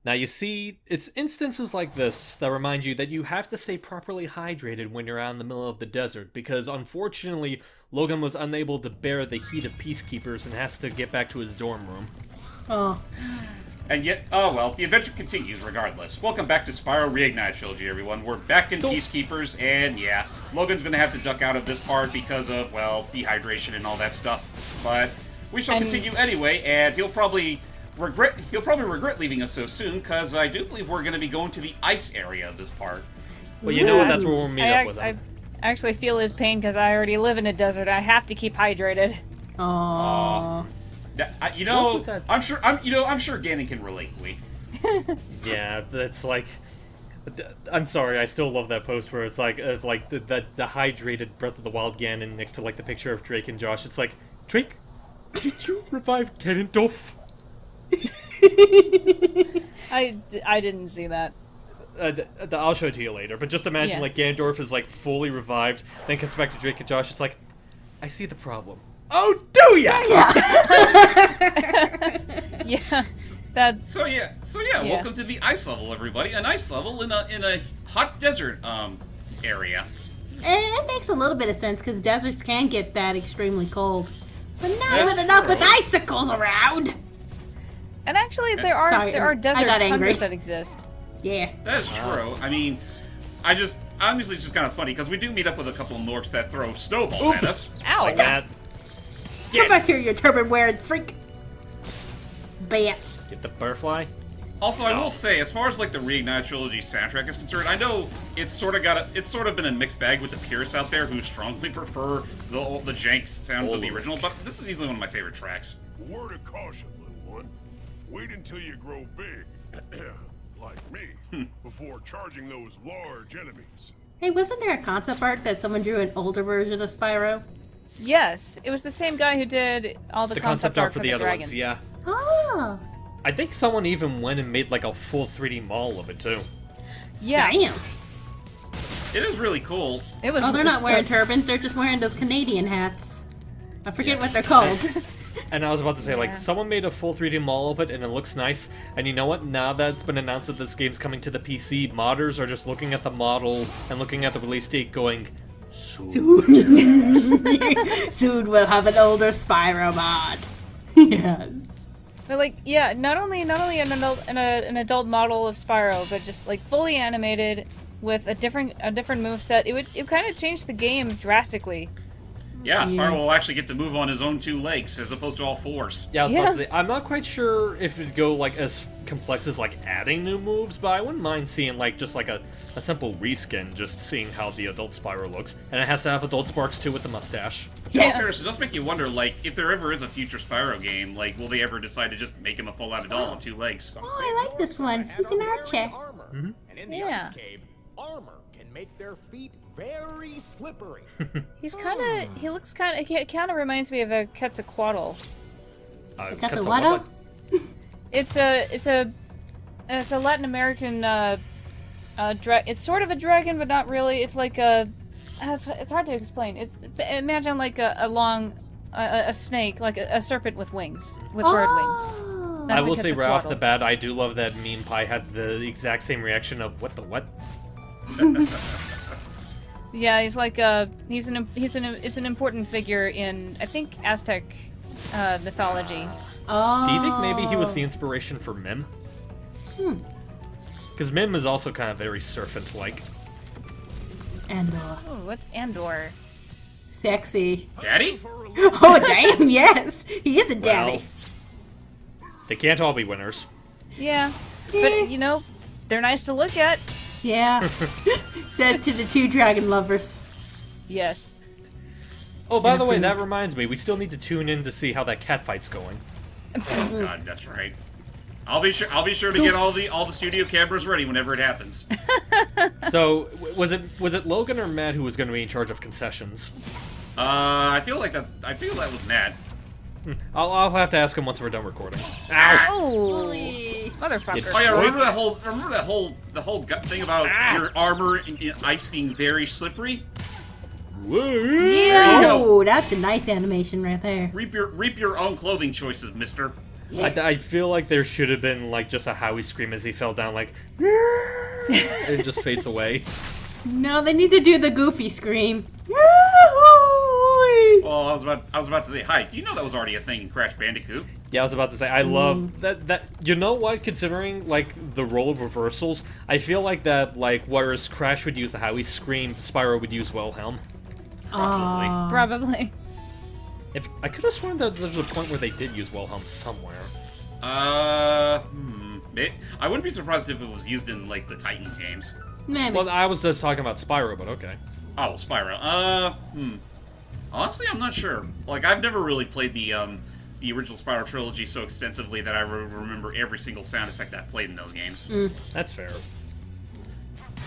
Now you see, it's instances like this that remind you that you have to stay properly hydrated when you're out in the middle of the desert, because unfortunately, Logan was unable to bear the heat of peacekeepers and has to get back to his dorm room. Oh. And yet, oh well, the adventure continues regardless. Welcome back to Spyro Reignited Trilogy, everyone. We're back in Peacekeepers, and yeah, Logan's gonna have to duck out of this part because of, well, dehydration and all that stuff. But we shall continue anyway, and he'll probably regret leaving us so soon, because I do believe we're gonna be going to the ice area of this part. Well, you know what? That's where we'll meet up with him. I actually feel his pain because I already live in a desert. I have to keep hydrated. Aww. I'm sure Ganon can relate, Lee. Yeah, that's like... I'm sorry, I still love that post where it's like the hydrated Breath of the Wild Ganon next to like the picture of Drake and Josh. It's like, Drake, did you revive Ganondorf? I didn't see that. I'll show it to you later, but just imagine like Ganondorf is like fully revived, then comes back to Drake and Josh. It's like, I see the problem. Oh, do ya? Yeah. So yeah. Welcome to the ice level, everybody. An ice level in a hot desert area. It makes a little bit of sense because deserts can get that extremely cold, but not enough with icicles around. And actually, there are desert tundras that exist. Yeah, that's true. I mean, honestly, it's just kind of funny because we do meet up with a couple of Norks that throw snowballs at us. Ow! Like that. Come back here, you turban wearing freak. Bet. Get the butterfly. Also, I will say, as far as like the Reignited Trilogy soundtrack is concerned, I know it's sort of been a mixed bag with the purists out there who strongly prefer the jank sounds of the original. But this is easily one of my favorite tracks. Word of caution, little one. Wait until you grow big, like me, before charging those large enemies. Hey, wasn't there a concept art that someone drew an older version of Spyro? Yes, it was the same guy who did all the concept art for the other dragons. ones. Yeah. Oh. I think someone even went and made like a full 3D model of it too. Yeah. Damn. It is really cool. It was. Oh, they're not wearing turbans. They're just wearing those Canadian hats. I forget what they're called. And I was about to say, like, someone made a full 3D model of it, and it looks nice. And you know what? Now that it's been announced that this game's coming to the PC, modders are just looking at the model and looking at the release date going, soon. Soon we'll have an older Spyro mod. Yes. But like, yeah, not only an adult model of Spyro, but just like fully animated with a different moveset. It kind of changed the game drastically. Yeah, Spyro will actually get to move on his own 2 legs as opposed to all 4s. Yeah, I was about to say, I'm not quite sure if it'd go like as complex as like adding new moves, but I wouldn't mind seeing like just like a simple reskin, just seeing how the adult Spyro looks. And it has to have adult Sparks too with the mustache. Yeah, it does make you wonder, like, if there ever is a future Spyro game, like, will they ever decide to just make him a full-out adult on 2 legs? Oh, I like this one. He's an archer. And in the ice cave, armor can make their feet very slippery. He kind of reminds me of a Quetzalcoatl. Quetzalcoatl? It's a Latin American it's sort of a dragon, but not really. It's like it's hard to explain. Imagine like a snake, like a serpent with wings, with bird wings. I will say right off the bat, I do love that Meme Pie had the exact same reaction of what the what. Yeah, he's like it's an important figure in, I think, Aztec mythology. Oh. Do you think maybe he was the inspiration for Mim? Because Mim is also kind of very serpent-like. Andor. Oh, what's Andor? Sexy. Daddy? Oh, damn, yes. He is a daddy. Well, they can't all be winners. Yeah, but, you know, they're nice to look at. Yeah. Says to the 2 dragon lovers. Yes. Oh, by the way, that reminds me, we still need to tune in to see how that cat fight's going. Oh God, that's right. I'll be sure to get all the studio cameras ready whenever it happens. So, was it Logan or Matt who was going to be in charge of concessions? I feel that was Matt. I'll have to ask him once we're done recording. Ow! Oh, motherfucker! Oh yeah, remember that whole thing about your armor in ice being very slippery? Whoa. Yeah. Oh, that's a nice animation right there. Reap your own clothing choices, mister. I feel like there should have been like just a Howie scream as he fell down, like it just fades away. No, they need to do the Goofy scream. Well, I was about to say, hi. You know that was already a thing in Crash Bandicoot. Yeah, I was about to say, I love that. You know what? Considering like the role of reversals, I feel like that. Like, whereas Crash would use the Howie scream, Spyro would use Wilhelm. Probably. Probably. If I could have sworn that there's a point where they did use Wilhelm somewhere. I wouldn't be surprised if it was used in like the Titan games. Maybe. Well, I was just talking about Spyro, but okay. Oh, Spyro. Honestly, I'm not sure. Like, I've never really played the original Spyro trilogy so extensively that I remember every single sound effect I played in those games. That's fair.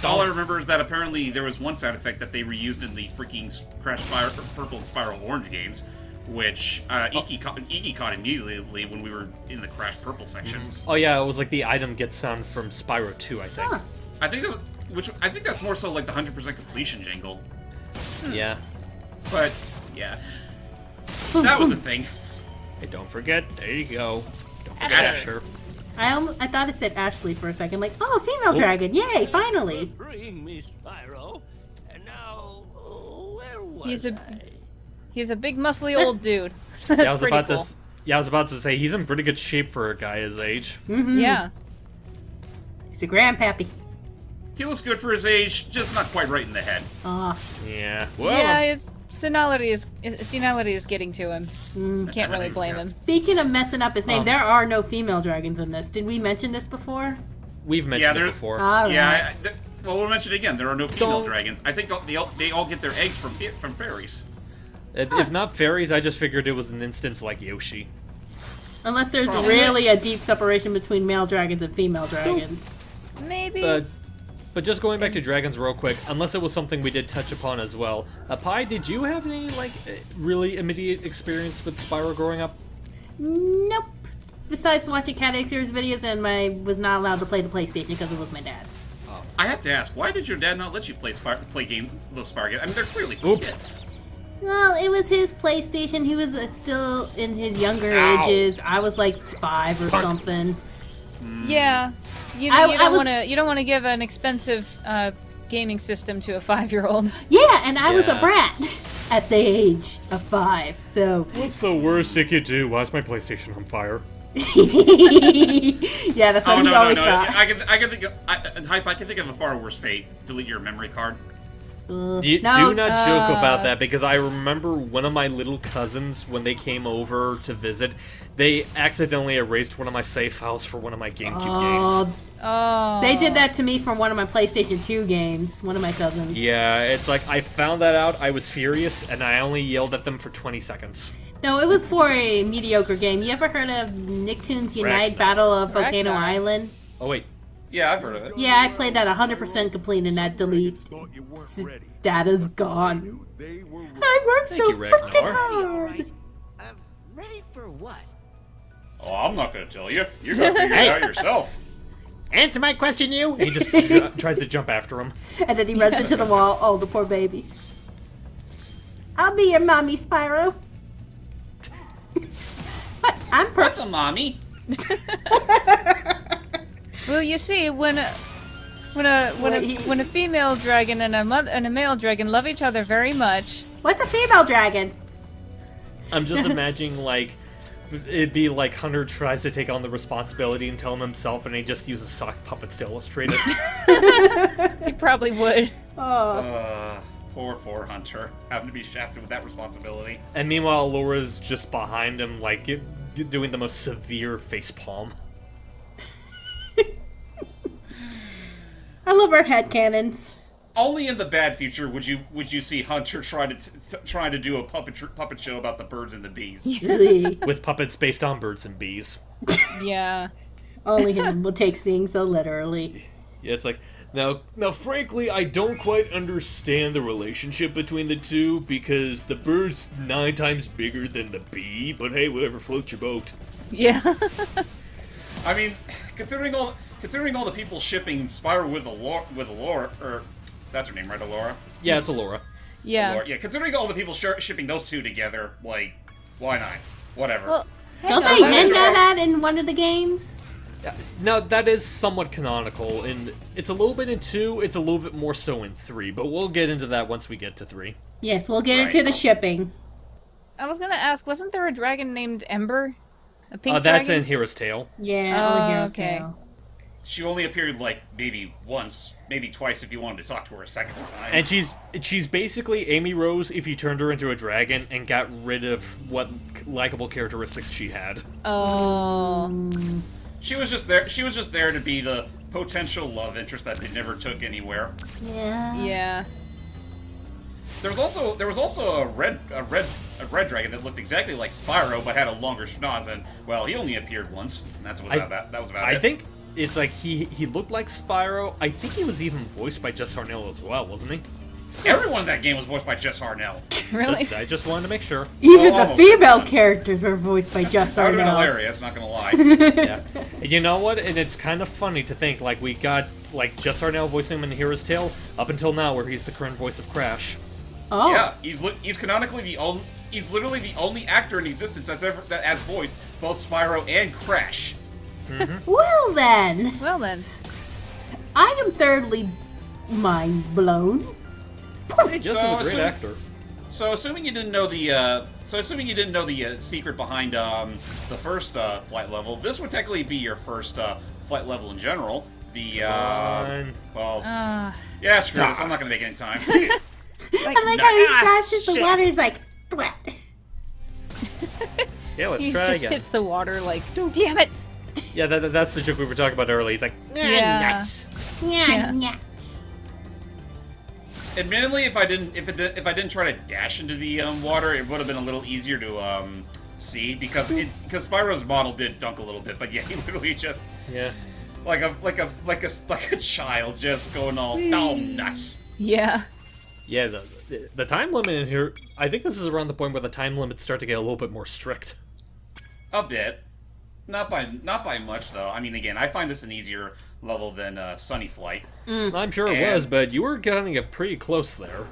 All I remember is that apparently there was one sound effect that they reused in the freaking Crash Spyro Purple and Spyro Orange games, which Iki caught immediately when we were in the Crash Purple section. Oh yeah, it was like the item gets sound from Spyro 2, I think. Huh. I think that's more so like the 100% completion jingle. Yeah. But yeah, that was a thing. Hey, don't forget. There you go. Don't forget Asher. Asher. I thought it said Ashley for a second. Like, oh, female dragon. Yay, finally. Freeing me, Spyro. And now, where was He's a big muscly old dude. That's Yeah, I was pretty about cool. to. Yeah, I was about to say he's in pretty good shape for a guy his age. Yeah. He's a grandpappy. He looks good for his age, just not quite right in the head. Aw. Yeah. Well. Yeah, his senility is getting to him. Can't really blame him. Speaking of messing up his name, there are no female dragons in this. Did we mention this before? We've mentioned it before. All right. Yeah, well, we'll mention it again. There are no female Don't- dragons. I think they all get their eggs from fairies. If not fairies, I just figured it was an instance like Yoshi. Unless there's Probably. really a deep separation between male dragons and female dragons. Maybe. But just going back to dragons real quick, unless it was something we did touch upon as well. Pi, did you have any really immediate experience with Spyro growing up? Nope. Besides watching Cat Actors videos, and I was not allowed to play the PlayStation because it was my dad's. I have to ask, why did your dad not let you play those Spyro games? I mean, they're clearly for Oop. kids. Well, it was his PlayStation. He was still in his younger Ow. ages. I was like 5 or Punch. something. Yeah. You I don't want to give an expensive gaming system to a 5-year-old. Yeah, and I was a Yeah. brat at the age of 5. So What's the worst it could do? Why's my PlayStation on fire? yeah, that's what Oh he no, always no! thought. I can think of I can think of a far worse fate. Delete your memory card. No, Do not joke about that, because I remember one of my little cousins, when they came over to visit, they accidentally erased one of my save files for one of my GameCube games. Oh. They did that to me from one of my PlayStation 2 games, one of my cousins. Yeah, it's like, I found that out, I was furious, and I only yelled at them for 20 seconds. No, it was for a mediocre game. You ever heard of Nicktoons Unite Ragnar. Battle of Volcano Ragnar. Island? Oh, wait. Yeah, I've heard of it. Yeah, I played that 100% complete and that delete. Thought you weren't ready. Data's gone. Knew they were ready. I worked Thank so you, Ragnar. fucking All hard. right. Ready for what? Oh, I'm not gonna tell you. You're gonna figure it out yourself. Answer my question, you! And he just tries to jump after him. And then he runs into the wall. Oh, the poor baby. I'll be your mommy, Spyro. What? I'm That's perfect. a mommy. Well, you see, when a female dragon and a male dragon love each other very much. What's a female dragon? I'm just imagining, like, it'd be like Hunter tries to take on the responsibility and tell him himself, and he just uses sock puppets to illustrate it. He probably would. Oh. Poor Hunter, having to be shafted with that responsibility. And meanwhile, Laura's just behind him, like, doing the most severe facepalm. I love our headcanons. Only in the bad future would you see Hunter trying to do a puppet show about the birds and the bees. With puppets based on birds and bees. Yeah. Only him will take things so literally. Yeah, it's like, now, frankly, I don't quite understand the relationship between the two, because the bird's 9 times bigger than the bee, but hey, whatever floats your boat. Yeah. I mean, considering all the people shipping Spyro with Alora, or that's her name, right, Alora? Yeah, it's Alora. Yeah. Alora. Yeah, considering all the people shipping those two together, like, why not? Whatever. Well, Don't on, they that hint is- at that in one of the games? Yeah, no, that is somewhat canonical, and it's a little bit in 2, it's a little bit more so in 3, but we'll get into that once we get to 3. Yes, we'll get Right. into the shipping. I was gonna ask, wasn't there a dragon named Ember? A pink That's dragon? in Hero's Tale. Yeah, Oh, only Hero's okay. Tale. She only appeared like maybe once, maybe twice if you wanted to talk to her a second time. And she's basically Amy Rose if you turned her into a dragon and got rid of what likable characteristics she had. Oh. She was just there. She was just there to be the potential love interest that they never took anywhere. Yeah. Yeah. There was also a red dragon that looked exactly like Spyro but had a longer schnoz, and well, he only appeared once, and that was about I it. think it's like he looked like Spyro. I think he was even voiced by Jess Harnell as well, wasn't he? Everyone in that game was voiced by Jess Harnell. Really? I just wanted to make sure. Even Oh, the almost female everyone. characters were voiced by Jess That would have been Arnell. hilarious. Not gonna lie. Yeah. And you know what? And it's kind of funny to think like we got like Jess Harnell voicing him in Hero's Tale up until now, where he's the current voice of Crash. Oh. Yeah, he's canonically the only. He's literally the only actor in existence that has voiced both Spyro and Crash. Well then, Well then. I am thoroughly mind blown. Jess So, was a great assume- actor. So assuming you didn't know the secret behind the first flight level, this would technically be your first flight level in general. The Fine. well, Uh, yeah, screw this. I'm not gonna make any time. like, I like how he Ah, scratches the shit. water. He's like, thwat. Yeah, let's he try just again. hits the water like, oh, damn it! Yeah, that's the joke we were talking about earlier. He's like, Yeah. nuts. Yeah, yeah. Admittedly, if I didn't try to dash into the water, it would have been a little easier to see because Spyro's model did dunk a little bit, but yeah, he literally just Yeah. like a child just going all nuts. Yeah. Yeah, the time limit in here, I think this is around the point where the time limits start to get a little bit more strict. A bit, not by much though. I mean, again, I find this an easier level than Sunny Flight. I'm sure it And- was, but you were getting it pretty close there.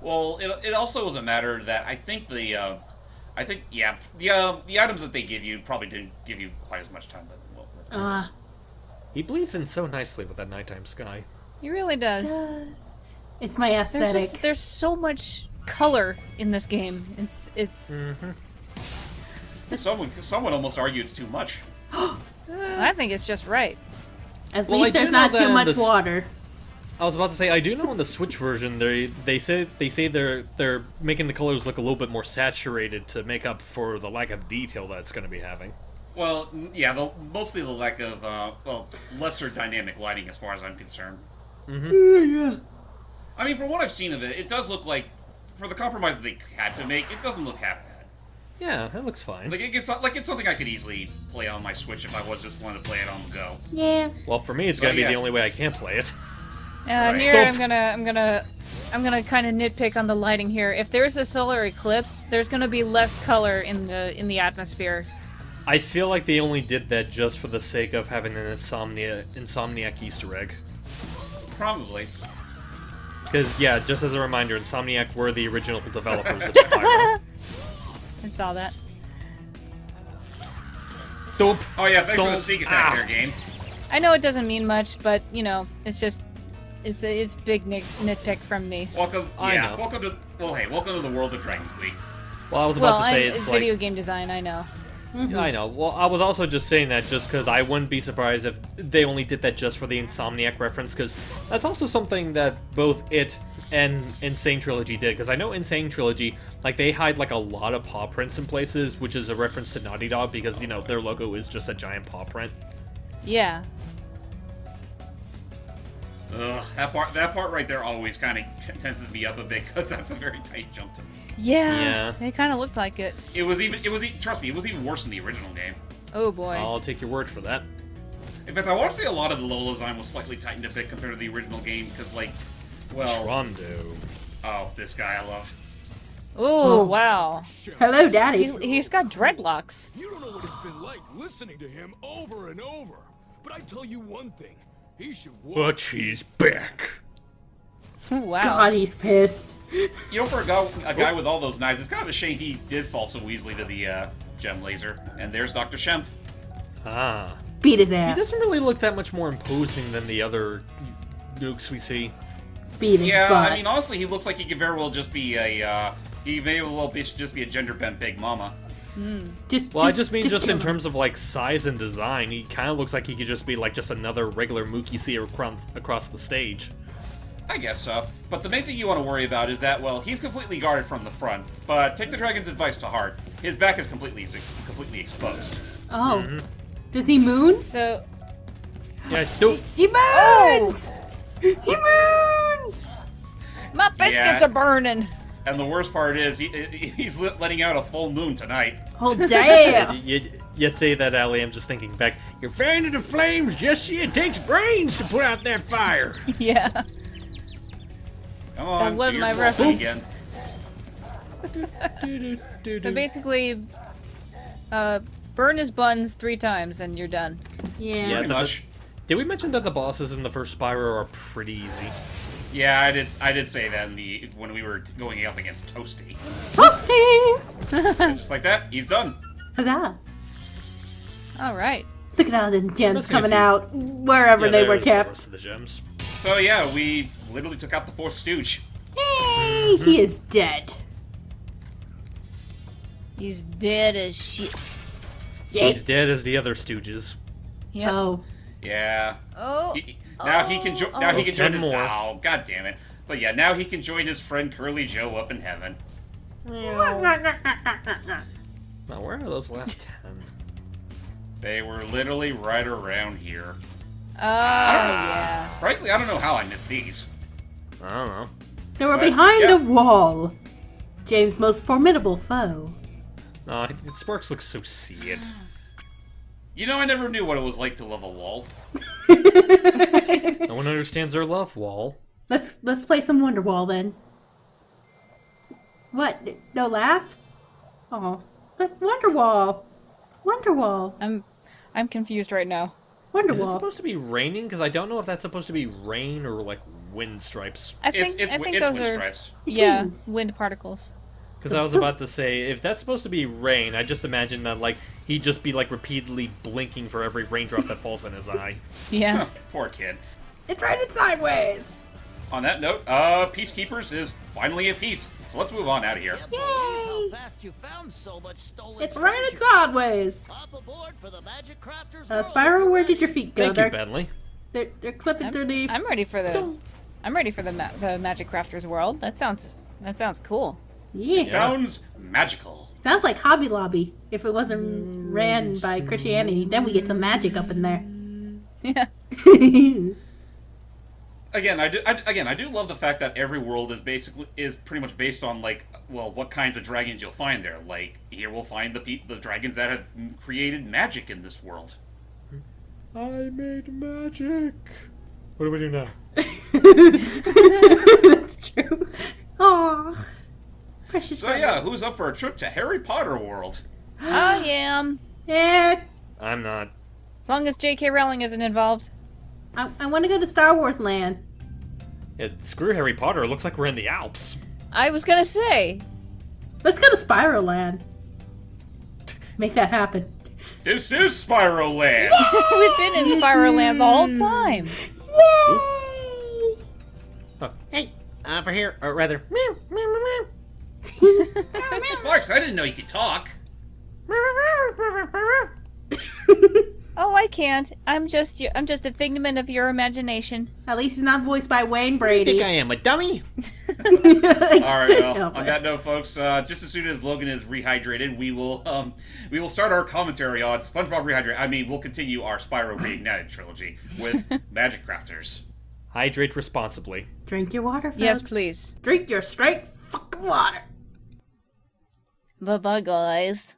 Well, it also was a matter that I think the items that they give you probably didn't give you quite as much time. But well, He bleeds in so nicely with that nighttime sky. He really does. It's my aesthetic. There's so much color in this game. It's someone almost argued it's too much. I think it's just right. At Well, I least do there's know not that too in much this- water. I was about to say, I do know in the Switch version they say they're making the colors look a little bit more saturated to make up for the lack of detail that it's going to be having. Well, yeah, mostly the lack of lesser dynamic lighting, as far as I'm concerned. Yeah. I mean, from what I've seen of it, it does look like, for the compromise that they had to make, it doesn't look half bad. Yeah, that looks fine. Like it's something I could easily play on my Switch if I was just wanting to play it on the go. Yeah. Well, for me, it's going to Well, be yeah. the only way I can play it. Right. Here Don't- I'm gonna kind of nitpick on the lighting here. If there's a solar eclipse, there's gonna be less color in the atmosphere. I feel like they only did that just for the sake of having an Insomniac Easter egg. Probably. Because, yeah, just as a reminder, Insomniac were the original developers of Spyro. I saw that. Dope. Oh yeah, thanks for the Don't- sneak attack ah. there, game. I know it doesn't mean much, but you know, it's big nitpick from me. Welcome. I Yeah. know. Welcome to the world of Dragon's Week. Well, I was about Well, to say it's it's like... video game design. I know. I know. Well, I was also just saying that just because I wouldn't be surprised if they only did that just for the Insomniac reference, because that's also something that both it and Insane Trilogy did. Because I know Insane Trilogy, like, they hide, like, a lot of paw prints in places, which is a reference to Naughty Dog, because, you know, their logo is just a giant paw print. Yeah. Ugh, that part right there always kind of tenses me up a bit because that's a very tight jump to make. Yeah. Yeah. It kind of looked like it. Trust me, it was even worse in the original game. Oh boy. I'll take your word for that. In fact, I want to say a lot of the level design was slightly tightened a bit compared to the original game because, like, well, Rondo. oh, this guy I love. Oh wow. Hello, Daddy. He's got dreadlocks. You don't know what it's been like listening to him over and over. But I tell you one thing, he should walk. But she's back. Wow. God, he's pissed. You know, for a guy with all those knives, it's kind of a shame he did fall so easily to gem laser. And there's Dr. Shemp. Ah. Beat his He ass. doesn't really look that much more imposing than the other nukes we see. Beat his Yeah, butt. I mean, honestly, he looks like he could very well just be a, he may well be, just be a gender-bent Big Mama. Well, I just mean just kill in him. terms of, like, size and design, he kind of looks like he could just be, like, just another regular Mook you see across the stage. I guess so. But the main thing you want to worry about is that, well, he's completely guarded from the front. But take the dragon's advice to heart. His back is completely exposed. Oh. Does he moon? So, Yeah, do He moons! He moons! my biscuits Yeah. are burning. And the worst part is, he's letting out a full moon tonight. Oh, damn! You say that, Allie, I'm just thinking back. You're fan of the flames, just see it takes brains to put out that fire. Yeah. Come on, That was do my your reference. again. So basically, burn his buns 3 times and you're done. Yeah. Yeah. Pretty much. Did we mention that the bosses in the first Spyro are pretty easy? Yeah, I did say that when we were going up against Toasty. Toasty! And just like that, he's done. Huzzah! All right. Look at all them gems missing a coming few. out wherever Yeah, they were there's the kept. rest of the gems. So yeah, we literally took out the 4th Stooge. Hey, he is dead. He's dead as shit. Yay. He's dead as the other Stooges. Yep. Oh. Yeah. Oh. Now he can join. Now he can join 10 his. more. Oh, god damn it! But yeah, now he can join his friend Curly Joe up in heaven. Now, where are those last 10? They were literally right around here. Oh, yeah. Frankly, I don't know how I missed these. I don't know. They were But, behind yeah. a wall. James' most formidable foe. No, Sparks looks so see it. You know, I never knew what it was like to love a wall. No one understands their love wall. Let's play some Wonderwall then. What? No laugh? Oh, but Wonderwall. Wonderwall. I'm confused right now. Is it Wonderwall. supposed to be raining? Because I don't know if that's supposed to be rain or like wind stripes. I think It's those wind are stripes. yeah, Winds. wind particles. Because I was about to say, if that's supposed to be rain, I just imagine that like he'd just be like repeatedly blinking for every raindrop that falls in his eye. Yeah. Poor kid. It's raining sideways. On that note, Peacekeepers is finally at peace. So let's move on out of here. Can't believe how fast you found so much stolen It's raining treasure. sideways. Hop aboard for the Magic Crafters Spyro, where did your feet go? Thank you, Bentley. They're clipping through the. I'm ready for the the Magic Crafters world. That sounds cool. Yeah. Sounds magical. Sounds like Hobby Lobby. If it wasn't ran by Christianity, then we get some magic up in there. Yeah. Again, I do love the fact that every world is pretty much based on like, well, what kinds of dragons you'll find there. Like here, we'll find the dragons that have created magic in this world. I made magic. What do we do now? That's true. Aw. Precious. So yeah, who's up for a trip to Harry Potter world? I am. Yeah. I'm not. As long as J.K. Rowling isn't involved. I want to go to Star Wars Land. Screw Harry Potter. It looks like we're in the Alps. I was gonna say. Let's go to Spyro Land. Make that happen. This is Spyro Land. We've been in Spyro Land the whole time. Yay! Hey, over here, or rather, meow, meow, meow, Sparks, I didn't know you could talk. Oh, I can't. I'm just a figment of your imagination. At least he's not voiced by Wayne I Brady. think I am a dummy. All right. Well, Help on it. that note, folks, just as soon as Logan is rehydrated, we will start our commentary on SpongeBob Rehydrated. I mean, we'll continue our Spyro Reignited trilogy with Magic Crafters. Hydrate responsibly. Drink your water, folks. Yes, please. Drink your straight fucking water. Bye-bye, guys.